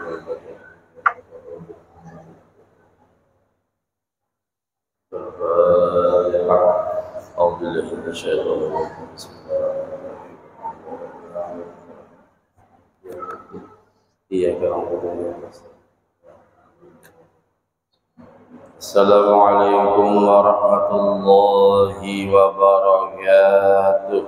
أعوذ بالله من الشيطان الرجيم بسم الله إياك نعبد وإياك نستعين السلام عليكم ورحمة الله وبركاته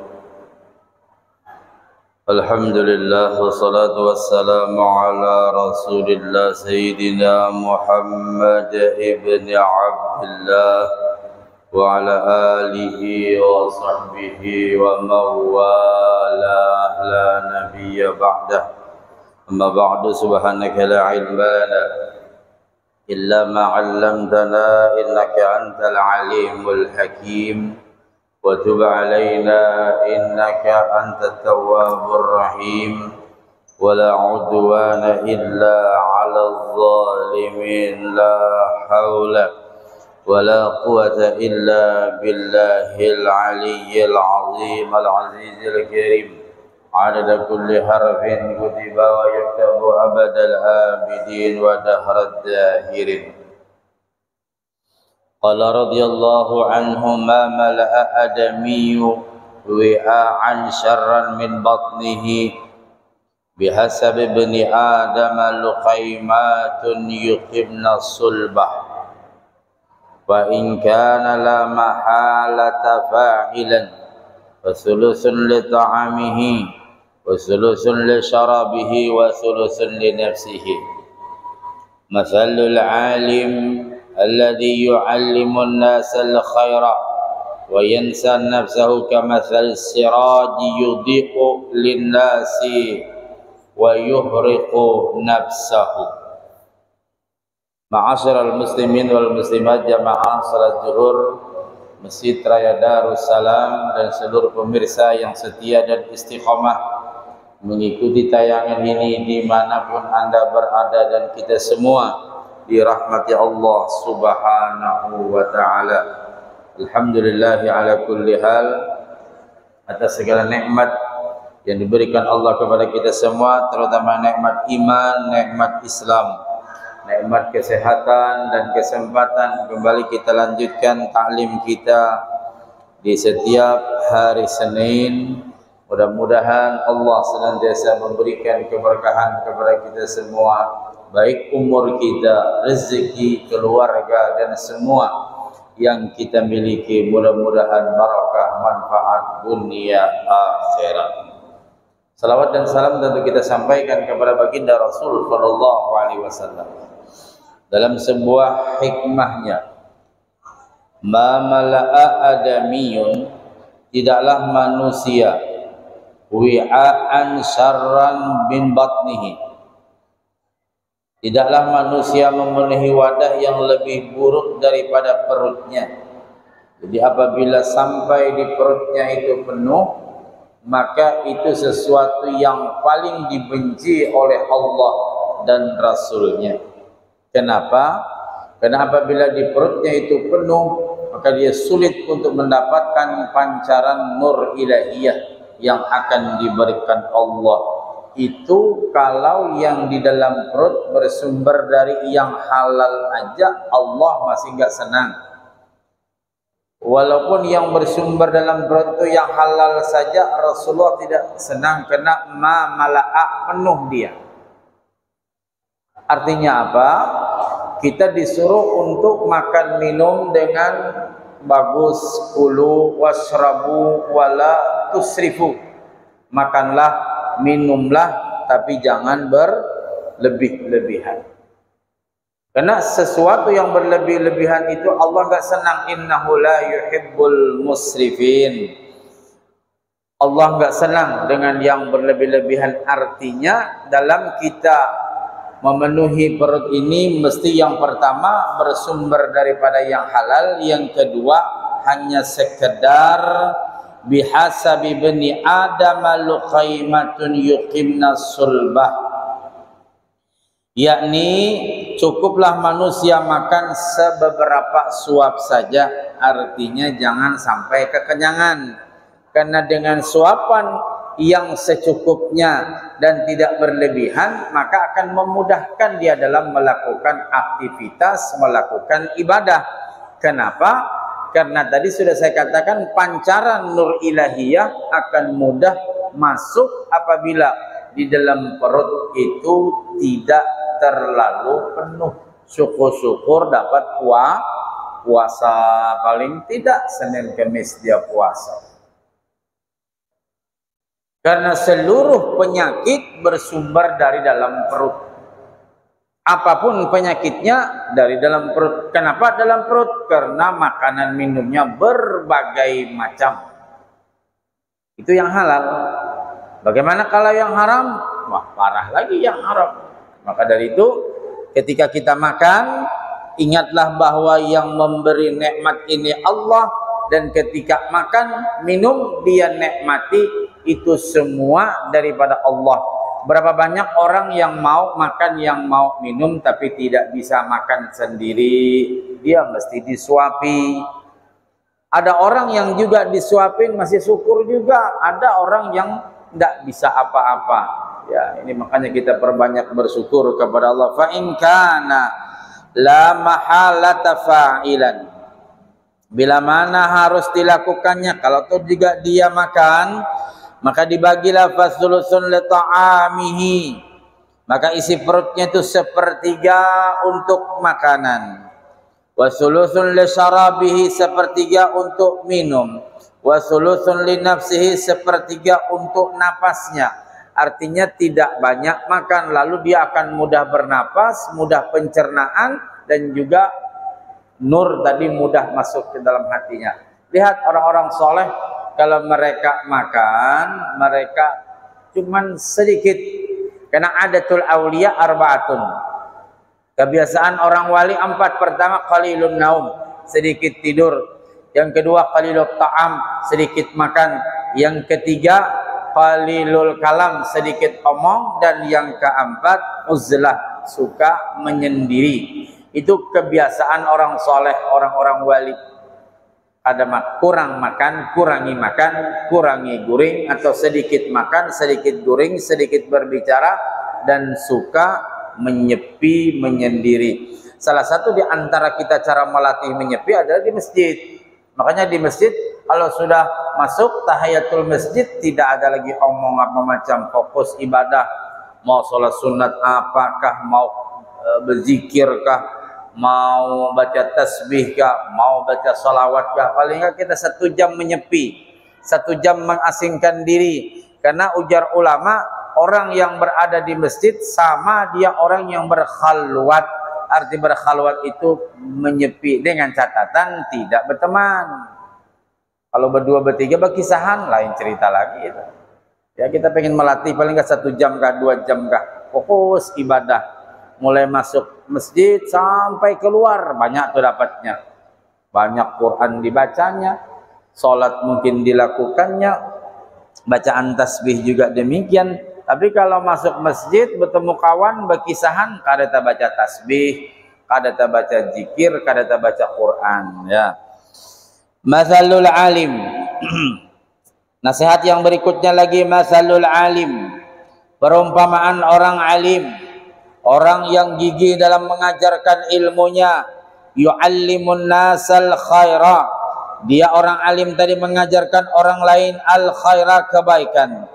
الحمد لله والصلاة والسلام على رسول الله سيدنا محمد ابن عبد الله وعلى آله وصحبه ومن والاه لا نبي بعده أما بعد سبحانك لا علم لنا إلا ما علمتنا إنك أنت العليم الحكيم وتب علينا إنك أنت التواب الرحيم ولا عدوان إلا على الظالمين لا حول ولا قوة إلا بالله العلي العظيم العزيز الكريم عدد كل حرف كتب ويكتب أبد الآبدين ودهر الداهرين قال رضي الله عنه ما ملأ آدمي وعاء شرا من بطنه بحسب ابن آدم لقيمات يقمن الصلبة وإن كان لا محالة فاعلا وثلث لطعامه وثلث لشرابه وثلث لنفسه مثل العالم الذي يعلم الناس الخير وينسى نفسه كمثل السراج يضيء للناس ويحرق نفسه. Ma'asyiral muslimin wal muslimat jamaah salat zuhur Masjid Raya Darussalam dan seluruh pemirsa yang setia dan istiqomah mengikuti tayangan ini dimanapun Anda berada dan kita semua dirahmati Allah subhanahu wa ta'ala. Alhamdulillahi ala kulli hal, atas segala nikmat yang diberikan Allah kepada kita semua, terutama nikmat iman, nikmat Islam, nikmat kesehatan dan kesempatan kembali kita lanjutkan taklim kita di setiap hari Senin. Mudah-mudahan Allah senantiasa memberikan keberkahan kepada kita semua, baik umur kita, rezeki, keluarga dan semua yang kita miliki. Mudah-mudahan barakah, manfaat dunia akhirat. Salawat dan salam tentu kita sampaikan kepada baginda Rasul sallallahu alaihi wasallam. Dalam sebuah hikmahnya, ma mala'a adamiyun, tidaklah manusia wi'aan syarran bin batnihi, tidaklah manusia memenuhi wadah yang lebih buruk daripada perutnya. Jadi apabila sampai di perutnya itu penuh, maka itu sesuatu yang paling dibenci oleh Allah dan Rasulnya. Kenapa? Karena apabila di perutnya itu penuh, maka dia sulit untuk mendapatkan pancaran nur ilahiyah yang akan diberikan Allah. Itu kalau yang di dalam perut bersumber dari yang halal aja Allah masih enggak senang. Walaupun yang bersumber dalam perut itu yang halal saja Rasulullah tidak senang, karena ma mala'a, penuh dia. Artinya apa? Kita disuruh untuk makan minum dengan bagus, kulu washrabu wala tusrifu. Makanlah, minumlah, tapi jangan berlebih-lebihan. Karena sesuatu yang berlebih-lebihan itu Allah enggak senang. Innahu la yuhibbul musrifin. Allah enggak senang dengan yang berlebih-lebihan. Artinya dalam kita memenuhi perut ini mesti yang pertama bersumber daripada yang halal, yang kedua hanya sekedar bihasabi bani adam luqaimatun yuqimna sulbah, yakni cukuplah manusia makan sebeberapa suap saja. Artinya jangan sampai kekenyangan, karena dengan suapan yang secukupnya dan tidak berlebihan, maka akan memudahkan dia dalam melakukan aktivitas, melakukan ibadah. Kenapa? Karena tadi sudah saya katakan pancaran nur ilahiyah akan mudah masuk apabila di dalam perut itu tidak terlalu penuh. Syukur-syukur dapat puasa, paling tidak Senin Kamis dia puasa. Karena seluruh penyakit bersumber dari dalam perut. Apapun penyakitnya dari dalam perut. Kenapa dalam perut? Karena makanan minumnya berbagai macam. Itu yang halal. Bagaimana kalau yang haram? Wah, parah lagi yang haram. Maka dari itu, ketika kita makan, ingatlah bahwa yang memberi nikmat ini Allah. Dan ketika makan, minum, dia nikmati itu semua daripada Allah. Berapa banyak orang yang mau makan, yang mau minum, tapi tidak bisa makan sendiri. Dia mesti disuapi. Ada orang yang juga disuapin masih syukur juga. Ada orang yang tidak bisa apa-apa. Ya, ini makanya kita perbanyak bersyukur kepada Allah. Fa in kana la mahalata fa'ilan. Bila mana harus dilakukannya, kalau itu juga dia makan, maka dibagilah fasulusun li ta'amihi. Maka isi perutnya itu sepertiga untuk makanan. Wasulusun li syarabihi, sepertiga untuk minum. Wasulusun li nafsihi, sepertiga untuk napasnya. Artinya tidak banyak makan, lalu dia akan mudah bernapas, mudah pencernaan, dan juga nur tadi mudah masuk ke dalam hatinya. Lihat orang-orang soleh, kalau mereka makan, mereka cuman sedikit. Karena adatul awliya arba'atun. Kebiasaan orang wali 4. Pertama, qalilun naum, sedikit tidur. Yang kedua, qalilut ta'am, sedikit makan. Yang ketiga, qalilul kalam, sedikit omong. Dan yang keempat, uzlah, suka menyendiri. Itu kebiasaan orang soleh, orang-orang wali. Ada kurang makan, kurangi makan, kurangi guring, atau sedikit makan, sedikit guring, sedikit berbicara, dan suka menyepi, menyendiri. Salah satu di antara kita cara melatih menyepi adalah di masjid. Makanya di masjid, kalau sudah masuk tahiyatul masjid, tidak ada lagi omong apa macam, fokus ibadah. Mau sholat sunat apakah, mau berzikirkah, mau baca tasbih kah, mau baca salawat kah, paling enggak kita 1 jam menyepi, 1 jam mengasingkan diri. Karena ujar ulama, orang yang berada di masjid sama dia orang yang berkhalwat. Arti berkhalwat itu menyepi, dengan catatan tidak berteman. Kalau berdua bertiga berkisahan, lain cerita lagi itu. Ya, kita pengen melatih paling enggak 1 jam kah, 2 jam kah, fokus ibadah. Mulai masuk masjid sampai keluar, banyak tuh dapatnya. Banyak Quran dibacanya, sholat mungkin dilakukannya, bacaan tasbih juga demikian. Tapi kalau masuk masjid, bertemu kawan, berkisahan, kadata baca tasbih, kadata baca zikir, kadata baca Quran. Ya. Masalul alim. Nasihat yang berikutnya lagi, masalul alim. Perumpamaan orang alim. Orang yang gigih dalam mengajarkan ilmunya, yu'allimun nasal khaira. Dia orang alim tadi mengajarkan orang lain al khaira, kebaikan.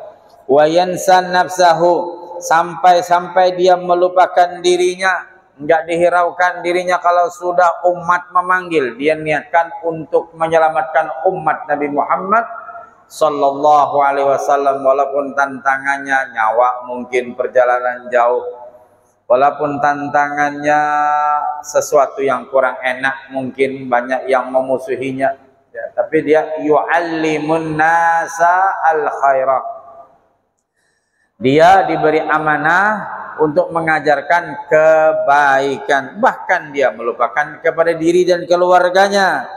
Wa yansan nafsahu, sampai-sampai dia melupakan dirinya, enggak dihiraukan dirinya kalau sudah umat memanggil. Dia niatkan untuk menyelamatkan umat Nabi Muhammad sallallahu alaihi wasallam, walaupun tantangannya nyawa, mungkin perjalanan jauh. Walaupun tantangannya sesuatu yang kurang enak, mungkin banyak yang memusuhinya, ya, tapi dia yu'allimun nasa al khairah. Dia diberi amanah untuk mengajarkan kebaikan, bahkan dia melupakan kepada diri dan keluarganya.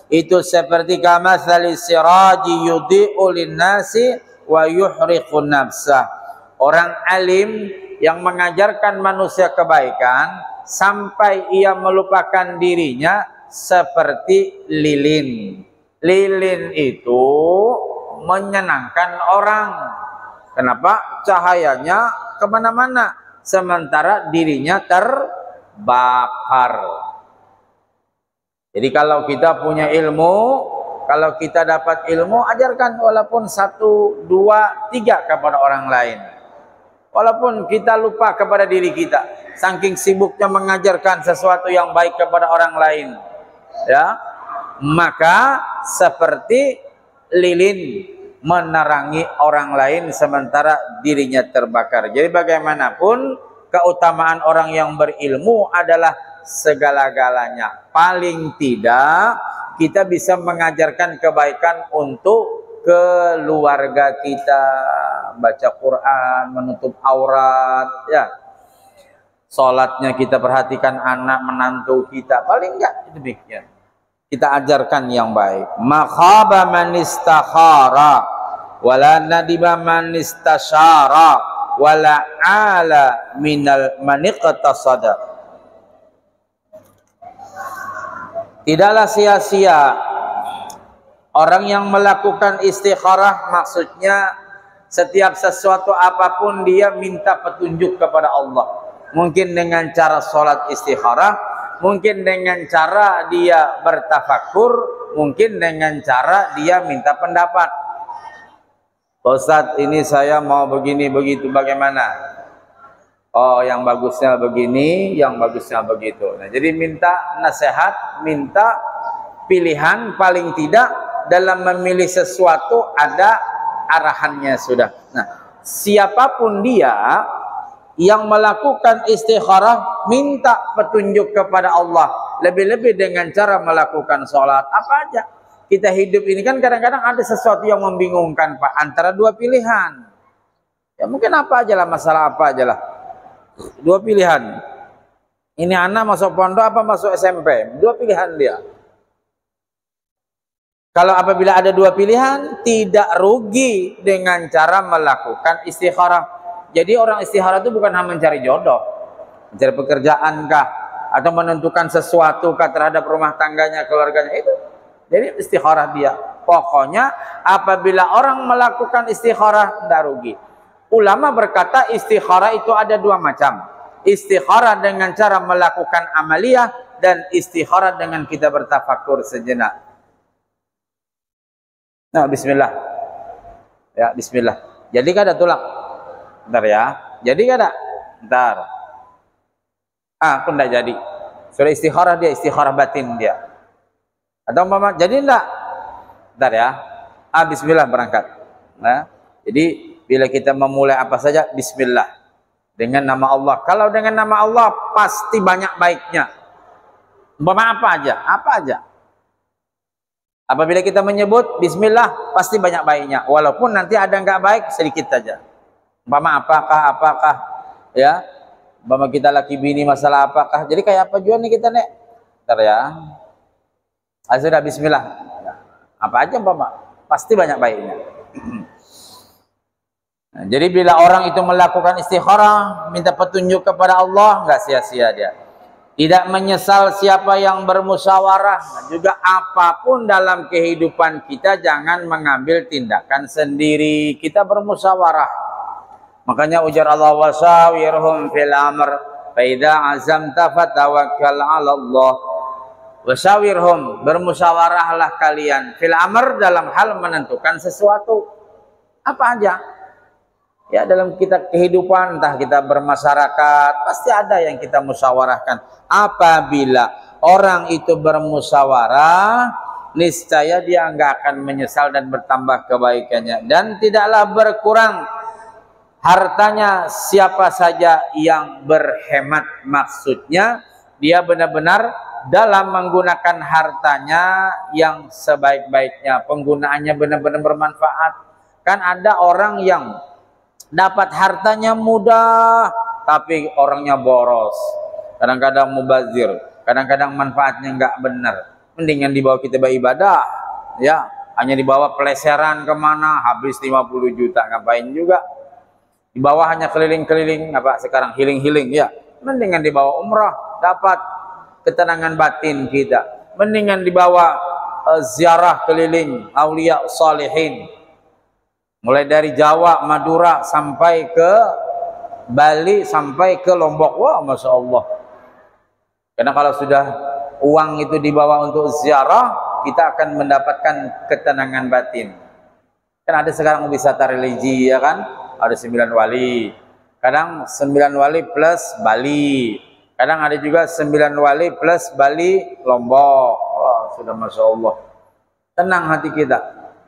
Itu seperti kamatsali siraji yudhi'u lin-nasi wa yuhriqun nafsah. Orang alim yang mengajarkan manusia kebaikan sampai ia melupakan dirinya seperti lilin. Lilin itu menyenangkan orang. Kenapa? Cahayanya kemana-mana, sementara dirinya terbakar. Jadi kalau kita punya ilmu, kalau kita dapat ilmu, ajarkan walaupun 1, 2, 3 kepada orang lain. Walaupun kita lupa kepada diri kita, saking sibuknya mengajarkan sesuatu yang baik kepada orang lain, ya, maka seperti lilin menerangi orang lain sementara dirinya terbakar. Jadi bagaimanapun keutamaan orang yang berilmu adalah segala-galanya. Paling tidak kita bisa mengajarkan kebaikan untuk keluarga kita, baca Quran, menutup aurat, ya. Salatnya kita perhatikan anak menantu kita, paling enggak demikian. Kita ajarkan yang baik. Makhaba man istakhara wala nadiba man istasyara wala ala minal maniqtasada. Tidaklah sia-sia orang yang melakukan istikharah, maksudnya setiap sesuatu apapun dia minta petunjuk kepada Allah. Mungkin dengan cara sholat istikharah, mungkin dengan cara dia bertafakur, mungkin dengan cara dia minta pendapat. Ustaz, ini saya mau begini begitu, bagaimana? Oh, yang bagusnya begini, yang bagusnya begitu. Nah, jadi minta nasihat, minta pilihan, paling tidak dalam memilih sesuatu ada arahannya sudah. Nah, siapapun dia yang melakukan istikharah, minta petunjuk kepada Allah, lebih-lebih dengan cara melakukan sholat. Apa aja kita hidup ini kan kadang-kadang ada sesuatu yang membingungkan, Pak, antara dua pilihan. Ya mungkin apa aja lah, masalah apa aja lah, dua pilihan. Ini anak masuk pondok apa masuk SMP, dua pilihan dia. Kalau apabila ada dua pilihan, tidak rugi dengan cara melakukan istikharah. Jadi orang istikharah itu bukan hanya mencari jodoh, mencari pekerjaan kah, atau menentukan sesuatu kah terhadap rumah tangganya, keluarganya, itu. Jadi istikharah dia. Pokoknya apabila orang melakukan istikharah, tidak rugi. Ulama berkata istikharah itu ada dua macam. Istikharah dengan cara melakukan amaliyah dan istikharah dengan kita bertafakur sejenak. Nah, bismillah. Ya, bismillah. Jadi kada tulang. Bentar ya. Jadi kada? Bentar. Aku enggak jadi. Sudah istikharah dia, istikharah batin dia. Atau umpama jadi enggak? Bentar ya. Bismillah berangkat. Nah, jadi bila kita memulai apa saja, bismillah. Dengan nama Allah. Kalau dengan nama Allah pasti banyak baiknya. Umpama apa aja? Apa aja? Apabila kita menyebut bismillah pasti banyak baiknya, walaupun nanti ada enggak baik sedikit saja. Umpama apakah ya, umpama kita laki bini masalah apakah, jadi kayak apa juga nih kita nek. Bentar ya. Sudah bismillah. Apa aja umpama pasti banyak baiknya. Nah, jadi bila orang itu melakukan istikharah, minta petunjuk kepada Allah, enggak sia-sia dia. Tidak menyesal siapa yang bermusyawarah. Nah, juga apapun dalam kehidupan kita jangan mengambil tindakan sendiri. Kita bermusyawarah. Makanya ujar Allah, wasawirhum fil amr fa idza azamta fatawakkal 'ala Allah. Wasawirhum, bermusyawarahlah kalian fil amr, dalam hal menentukan sesuatu. Apa aja? Ya, dalam kita kehidupan, entah kita bermasyarakat, pasti ada yang kita musyawarahkan. Apabila orang itu bermusyawarah, niscaya dia enggak akan menyesal dan bertambah kebaikannya, dan tidaklah berkurang hartanya siapa saja yang berhemat. Maksudnya dia benar-benar dalam menggunakan hartanya yang sebaik-baiknya, penggunaannya benar-benar bermanfaat. Kan ada orang yang dapat hartanya mudah tapi orangnya boros, kadang-kadang mubazir, kadang-kadang manfaatnya enggak benar. Mendingan dibawa kita beribadah, ya, hanya dibawa peleseran kemana habis 50 juta, ngapain juga. Dibawa hanya keliling-keliling, apa sekarang healing-healing, ya, mendingan dibawa umrah, dapat ketenangan batin kita. Mendingan dibawa ziarah keliling aulia salihin, mulai dari Jawa, Madura sampai ke Bali, sampai ke Lombok. Wah, Masya Allah. Karena kalau sudah uang itu dibawa untuk ziarah, kita akan mendapatkan ketenangan batin. Kan ada sekarang wisata religi, ya kan? Ada 9 wali. Kadang 9 wali plus Bali. Kadang ada juga 9 wali plus Bali, Lombok. Wah, sudah Masya Allah. Tenang hati kita.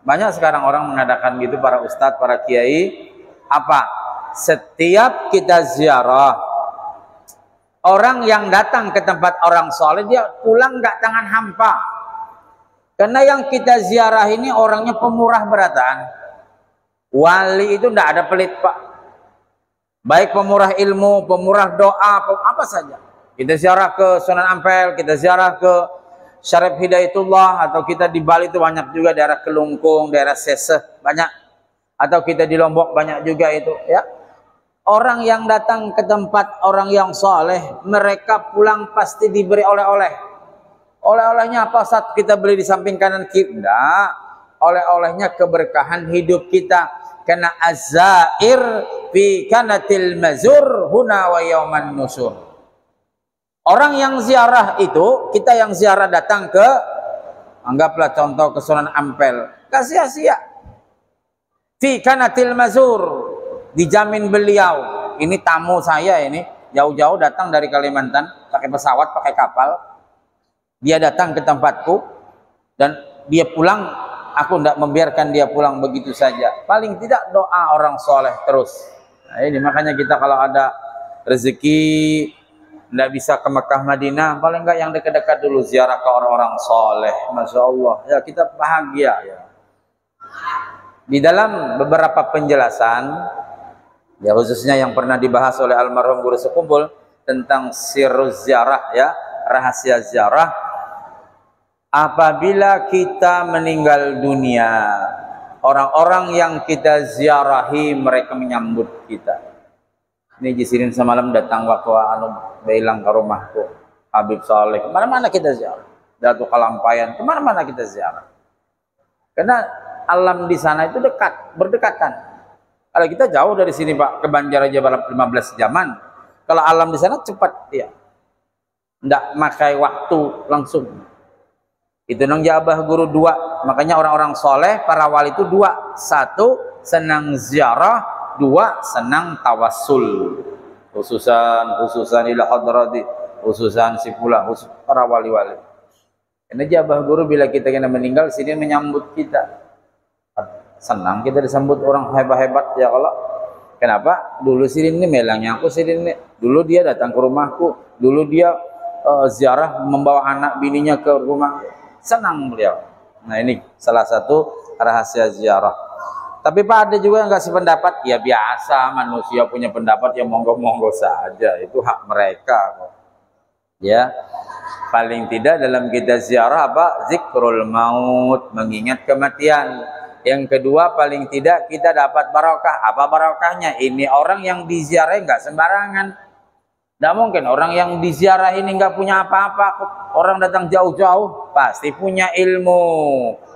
Banyak sekarang orang mengadakan gitu, para ustadz, para kiai. Apa? Setiap kita ziarah, orang yang datang ke tempat orang soleh, dia pulang nggak tangan hampa. Karena yang kita ziarah ini orangnya pemurah beratan. Wali itu nggak ada pelit, Pak. Baik pemurah ilmu, pemurah doa, apa saja. Kita ziarah ke Sunan Ampel, kita ziarah ke Syarif Hidayatullah, atau kita di Bali itu banyak juga, daerah Kelungkung, daerah Seseh banyak, atau kita di Lombok banyak juga itu, ya. Orang yang datang ke tempat orang yang soleh, mereka pulang pasti diberi oleh-oleh. Oleh-olehnya apa? Saat kita beli di samping kanan kiri, enggak. Oleh-olehnya keberkahan hidup kita. Karena az-zair fi kanatil mazur huna wa yauman nusur. Orang yang ziarah itu, kita yang ziarah datang ke, anggaplah contoh ke Sunan Ampel, gak sia-sia. Fi kanatil mazur, dijamin beliau, ini tamu saya ini, jauh-jauh datang dari Kalimantan, pakai pesawat, pakai kapal. Dia datang ke tempatku, dan dia pulang, aku tidak membiarkan dia pulang begitu saja. Paling tidak doa orang soleh terus. Nah, ini makanya kita kalau ada rezeki, tidak bisa ke Mekah Madinah, paling enggak yang dekat-dekat dulu ziarah ke orang-orang soleh. Masya Allah, ya kita bahagia ya. Di dalam beberapa penjelasan, ya khususnya yang pernah dibahas oleh almarhum guru sekumpul tentang sirruz ziarah, ya, rahasia ziarah. Apabila kita meninggal dunia, orang-orang yang kita ziarahi mereka menyambut kita. Ini Jisirin semalam datang waktu bilang ke rumahku, Habib Saleh, kemana-mana kita ziarah. Datu Kalampayan, kemana-mana kita ziarah. Karena alam di sana itu dekat, berdekatan. Kalau kita jauh dari sini Pak, ke Banjar aja 15 jaman. Kalau alam di sana cepat ya. Nggak makai waktu langsung. Itu nang jabah guru 2. Makanya orang-orang soleh, para wali itu 2. 1, senang ziarah. 2, senang tawassul. Khususan ila hadrati, khususan sipula, khusus para wali-wali. Ini jabah guru bila kita kena meninggal, sini menyambut kita. Senang kita disambut orang hebat-hebat ya kalau. Kenapa? Dulu Sirin ini melangnya aku Sirin ini. Dulu dia datang ke rumahku. Dulu dia ziarah membawa anak bininya ke rumah. Senang beliau. Nah ini salah satu rahasia ziarah. Tapi Pak ada juga yang nggak sependapat. Ya biasa manusia punya pendapat ya monggo-monggo saja. Itu hak mereka. Ya. Paling tidak dalam kita ziarah apa? Zikrul maut. Mengingat kematian. Yang kedua paling tidak kita dapat barokah. Apa barokahnya? Ini orang yang diziarahi nggak sembarangan. Tidak mungkin orang yang diziarah ini nggak punya apa-apa. Orang datang jauh-jauh pasti punya ilmu,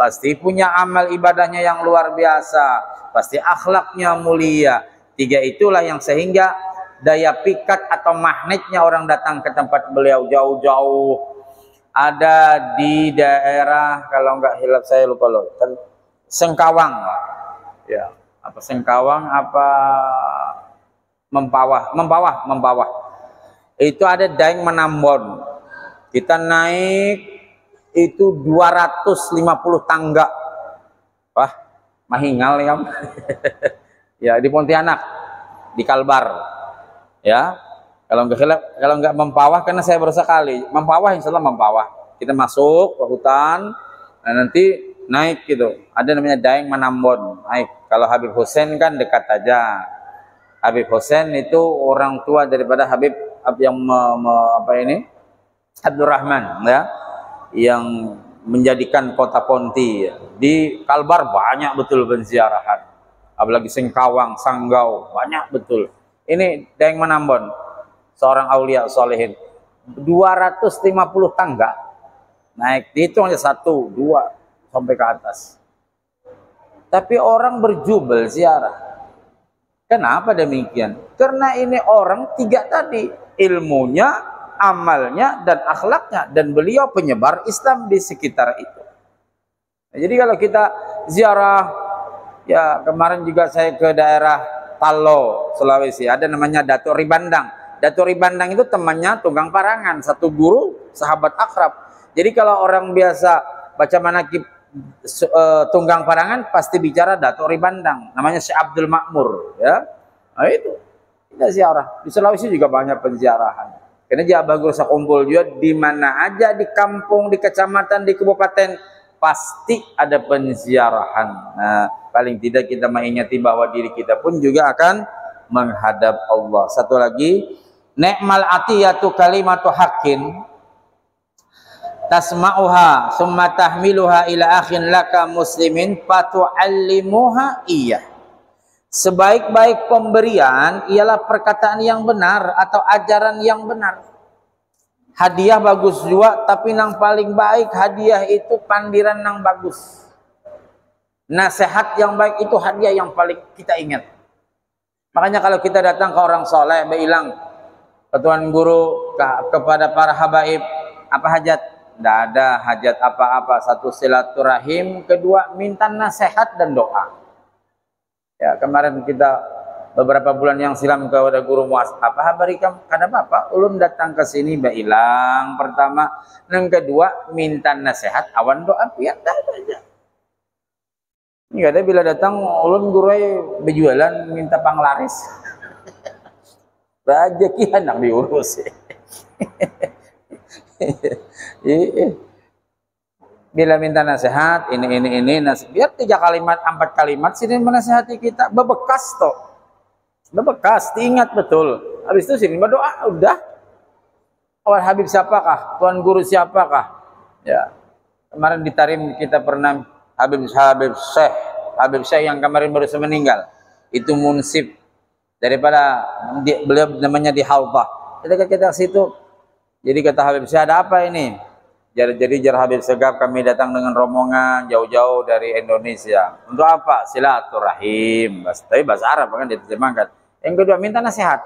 pasti punya amal ibadahnya yang luar biasa, pasti akhlaknya mulia. 3 itulah yang sehingga daya pikat atau magnetnya orang datang ke tempat beliau jauh-jauh. Ada di daerah, kalau nggak hilaf saya lupa loh, Sengkawang, ya apa Sengkawang apa Mempawah. Itu ada Daeng Menambon. Kita naik itu 250 tangga. Wah, mahingal ya. Ya di Pontianak, di Kalbar. Ya. Kalau nggak Mempawah, karena saya baru sekali. Mempawah insyaallah Mempawah. Kita masuk ke hutan, nah nanti naik gitu. Ada namanya Daeng Menambon. Naik. Kalau Habib Hussein kan dekat aja. Habib Hussein itu orang tua daripada Habib yang Abdurrahman ya, yang menjadikan kota Ponti ya. Di Kalbar banyak betul penziarahan, apalagi Sengkawang, Sanggau banyak betul. Ini Daeng Menambon, seorang aulia solehin, 250 tangga naik, dihitung aja 1, 2 sampai ke atas. tapi orang berjubel ziarah. Kenapa demikian? Karena ini orang tiga tadi, ilmunya, amalnya, dan akhlaknya, dan beliau penyebar Islam di sekitar itu. Nah, jadi kalau kita ziarah, ya kemarin juga saya ke daerah Talo, Sulawesi, ada namanya Datuk Ribandang. Datuk Ribandang itu temannya Tunggang Parangan, satu guru, sahabat akrab. Jadi kalau orang biasa baca manaqib Tunggang Parangan pasti bicara Datuk Ribandang, namanya Syekh Abdul Makmur, ya. Nah itu kita ziarah. Di Sulawesi juga banyak penziarahan. Karena Jabah Guru kumpul juga di mana aja, di kampung, di kecamatan, di kabupaten pasti ada penziarahan. Nah, paling tidak kita mengingati bahwa diri kita pun juga akan menghadap Allah. Satu lagi, ni'mal atiyatu kalimatu haqqin tasma'uha summa tahmiluha ila akhin laka muslimin fatu'allimuha iya. Sebaik-baik pemberian ialah perkataan yang benar atau ajaran yang benar. Hadiah bagus juga, tapi yang paling baik hadiah itu pandiran yang bagus. Nasihat yang baik itu hadiah yang paling kita ingat. Makanya kalau kita datang ke orang soleh, bilang ke Tuan Guru, kepada para habaib, apa hajat? Tidak ada hajat apa-apa. Satu, silaturahim. Kedua, minta nasihat dan doa. Ya, kemarin kita beberapa bulan yang silam kepada Guru Muas, apa habarikam? Karena Bapak ulun datang ke sini bilang pertama, yang kedua minta nasihat, awan doa pian dah aja. Ini ada bila datang ulun guru berjualan minta panglaris. Rezeki hendak diurus. Bila minta nasihat ini biar 3 kalimat 4 kalimat sini menasihati kita bebekas toh. Bebekas, diingat betul. Habis itu sini berdoa, udah. Awal Habib siapakah? Tuan Guru siapakah? Ya. Kemarin di Tarim kita pernah Habib Syekh yang kemarin baru meninggal. Itu munsib daripada beliau namanya di Halbah. Kita ke situ. Jadi kata Habib Syekh, ada apa ini? Jadi jar Habib Segaf kami datang dengan rombongan jauh-jauh dari Indonesia. Untuk apa? Silaturahim. Tapi bahasa Arab kan diterjemahkan. Yang kedua minta nasihat.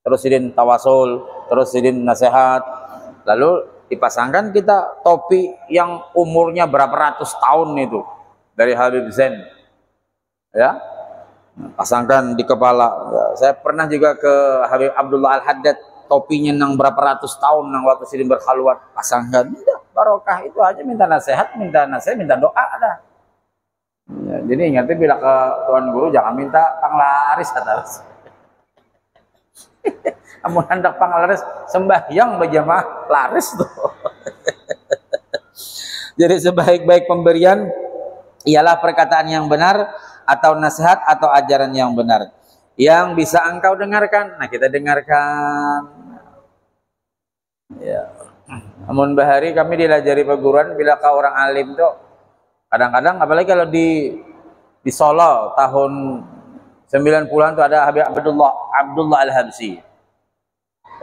Terus idin tawasul, terus idin nasihat. Lalu dipasangkan kita topi yang umurnya berapa ratus tahun itu dari Habib Zain. Ya. Pasangkan di kepala. Ya, saya pernah juga ke Habib Abdullah Al-Haddad, topinya nang berapa ratus tahun nang waktu sidin berkhalwat, pasangkan. Barokah itu aja, minta nasihat, minta doa ada. Ya, jadi ingatnya bila ke Tuan Guru jangan minta panglaris atas. Amun hendak panglaris sembahyang berjamaah laris tuh. Jadi sebaik-baik pemberian ialah perkataan yang benar atau nasihat atau ajaran yang benar yang bisa engkau dengarkan. Nah, kita dengarkan. Ya. Amun bahari kami dilajari perguruan bila kau orang alim tuh kadang-kadang apalagi kalau di Solo tahun 90-an tuh ada Habib Abdullah Al-Habsi.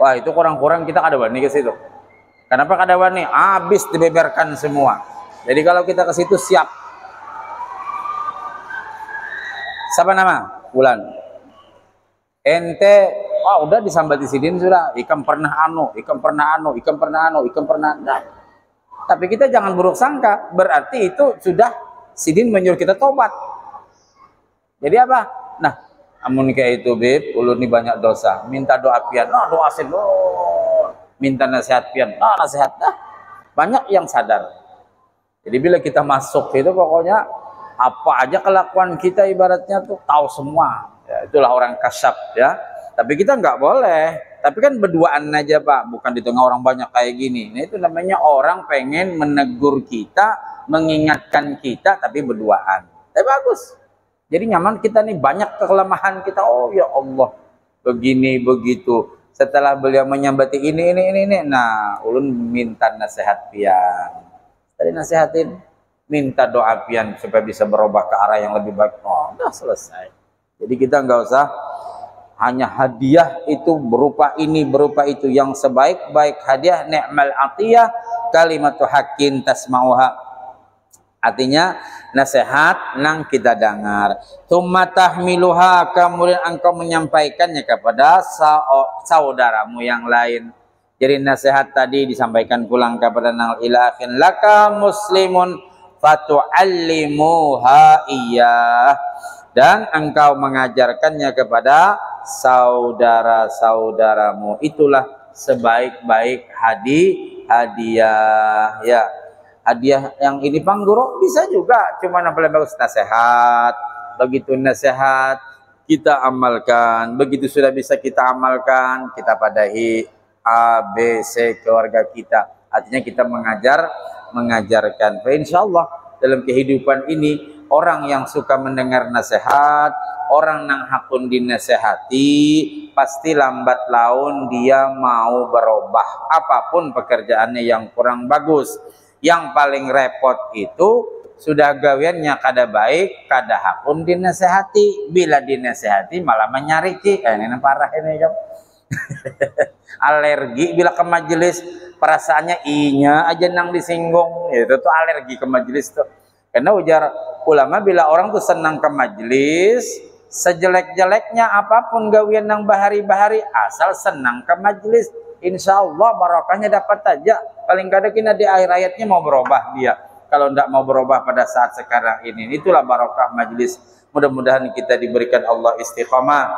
Wah, itu kurang-kurang kita kada wani ke situ. Kenapa kada wani? Habis dibeberkan semua. Jadi kalau kita ke situ siap. Siapa nama? Bulan. Ente, udah disambati sidin sudah. Ikam pernah anu. Nah. Tapi kita jangan buruk sangka. Berarti itu sudah sidin menyuruh kita tobat. Jadi apa? Nah, amun kayak itu bib, ulun ini banyak dosa. Minta doa pian. Nah, doa sin. Minta nasihat pian. Nah, nasihat. Nah, banyak yang sadar. Jadi bila kita masuk itu pokoknya apa aja kelakuan kita ibaratnya tuh tahu semua. Ya, itulah orang kasyaf ya. Tapi kita nggak boleh. Tapi kan berduaan aja Pak, bukan di tengah orang banyak kayak gini. Nah, itu namanya orang pengen menegur kita, mengingatkan kita, tapi berduaan. Tapi bagus. Jadi nyaman kita nih, banyak kelemahan kita. Oh ya Allah, begini begitu. Setelah beliau menyambati ini. Nah, ulun minta nasihat pian. Tadi nasihatin, minta doa pian supaya bisa berubah ke arah yang lebih baik. Oh, udah selesai. Jadi kita nggak usah hanya hadiah itu berupa ini berupa itu. Yang sebaik-baik hadiah ni'mal atiyah kalimatu haqqin tasma'uha. Artinya nasihat nang kita dengar. Tsumma tahmiluha, kemudian engkau menyampaikannya kepada saudaramu yang lain. Jadi nasihat tadi disampaikan pulang kepada nang ilahin laka muslimun fatu'allimuha iyah, dan engkau mengajarkannya kepada saudara-saudaramu. Itulah sebaik-baik hadiah ya. Hadiah yang ini Bang Guru bisa juga, cuma yang paling bagus nasihat. Begitu nasihat kita amalkan, begitu sudah bisa kita amalkan, kita padahi A, B, C keluarga kita. Artinya kita mengajarkan. Insyaallah dalam kehidupan ini orang yang suka mendengar nasihat, orang nang hakun dinasehati, pasti lambat laun dia mau berubah. Apapun pekerjaannya yang kurang bagus, yang paling repot itu sudah gawiannya kada baik, kada hakun dinasehati. Bila dinasehati malah menyariki. Ini parah ini kan. Alergi bila ke majelis, perasaannya inya aja nang disinggung, itu tuh alergi ke majelis tuh. Karena ujar ulama, bila orang tuh senang ke majelis, sejelek-jeleknya apapun gawian nang bahari-bahari, asal senang ke majelis, insya Allah barokahnya dapat aja. Paling kadang kena di akhir ayatnya mau berubah dia. Kalau tidak mau berubah pada saat sekarang ini, itulah barokah majelis. Mudah-mudahan kita diberikan Allah istiqamah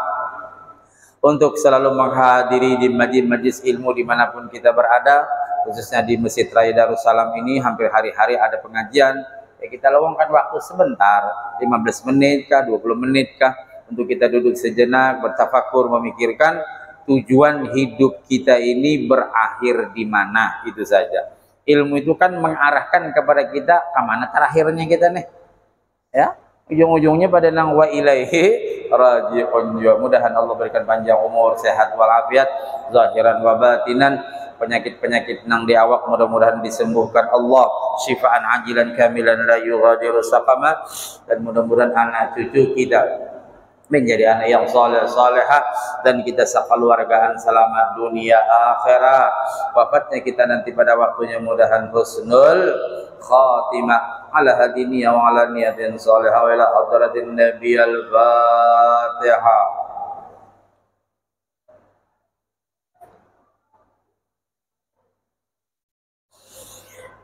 untuk selalu menghadiri di majlis ilmu dimanapun kita berada, khususnya di Masjid Raya Darussalam ini. Hampir hari-hari ada pengajian, ya kita luangkan waktu sebentar, 15 menit kah, 20 menit kah, untuk kita duduk sejenak, bertafakur, memikirkan tujuan hidup kita ini berakhir di mana. Itu saja. Ilmu itu kan mengarahkan kepada kita kemana terakhirnya kita nih, ya. Ujung-ujungnya pada nang wa ilaihi raji'un. Mudahan Allah berikan panjang umur, sehat walafiat, zahiran wa batinan. Penyakit-penyakit nang di awak mudah-mudahan disembuhkan Allah, syifaan ajilan kamilan la yughadiru saqama. Dan mudah-mudahan anak cucu kita menjadi anak yang saleh-salehah, dan kita sekeluargaan selamat dunia akhirat. Wafatnya kita nanti pada waktunya mudahan husnul khatimah ala hadini wa ala niyatin salihah wa ila hadratin nabiyil fatihah.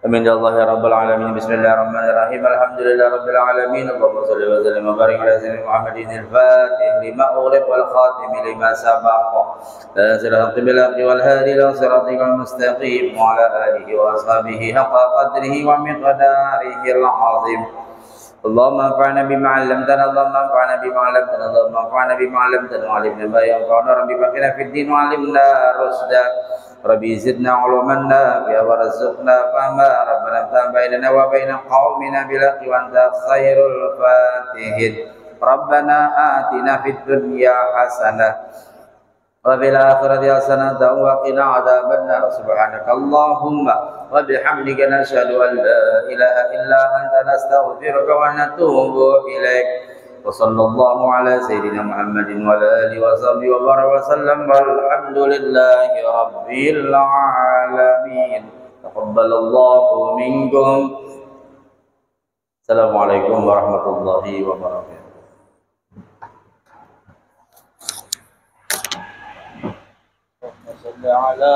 Amin ya Allah ya rabbal alamin. Bismillahirrahmanirrahim. Alhamdulillah rabbil alamin. Allahumma shalli wa sallim wa barik ala sayyidina Muhammadin al-fatih lima ughliq wal khatim lima sabaqa. Siratal haqqi wal hadi ila siratal mustaqim wa ala alihi wa ashabihi haqqa qadrihi wa miqdarihi al-azim. Allahumma anfa'na bima 'allamtana, Allahumma anfa'na bima 'allamtana, Allahumma anfa'na bima 'allamtana wa 'allimna ma yanfa'una, rabbi faqina fid din wa 'allimna rusda. Rabbi zidna uluman nafi'a warzuqna fahma. Rabbana iftah bainana wa baina qaumina bil haqqi wa anta khairul fatihin. Rabbana atina fid dunya hasanah wa fil akhirati hasanah wa qina adzabannar. Subhanakallahumma wa bihamdika nashhadu an la ilaha illa anta nastaghfiruka wa natubu ilaik. Wassallallahu ala sayyidina Muhammadin wa ala alihi wa sahbihi wa baraka wa sallam, walhamdulillahi rabbil alamin. Taqabbalallahu minkum. Assalamualaikum warahmatullahi wabarakatuh. Salli ala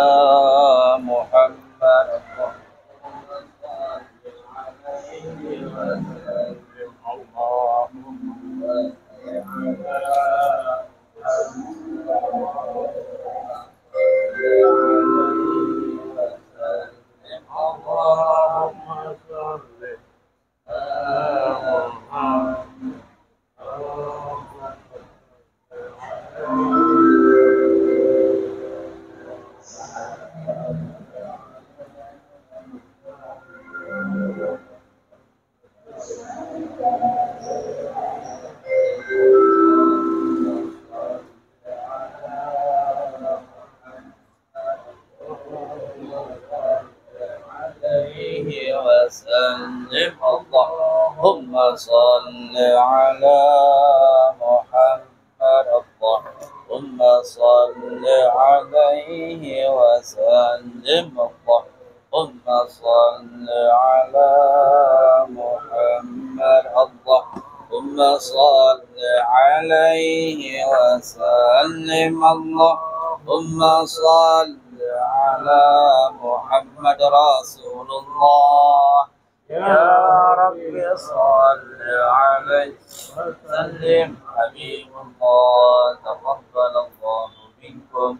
Muhammad. Allahumma salli ala Muhammad. Allahumma salli alaihi wa sallim. اللهم صل على محمد اللهم صل عليه وسلم اللهم صل على محمد رسول الله يا رب صل عليه وسلم حبيب الله تقبل الله منكم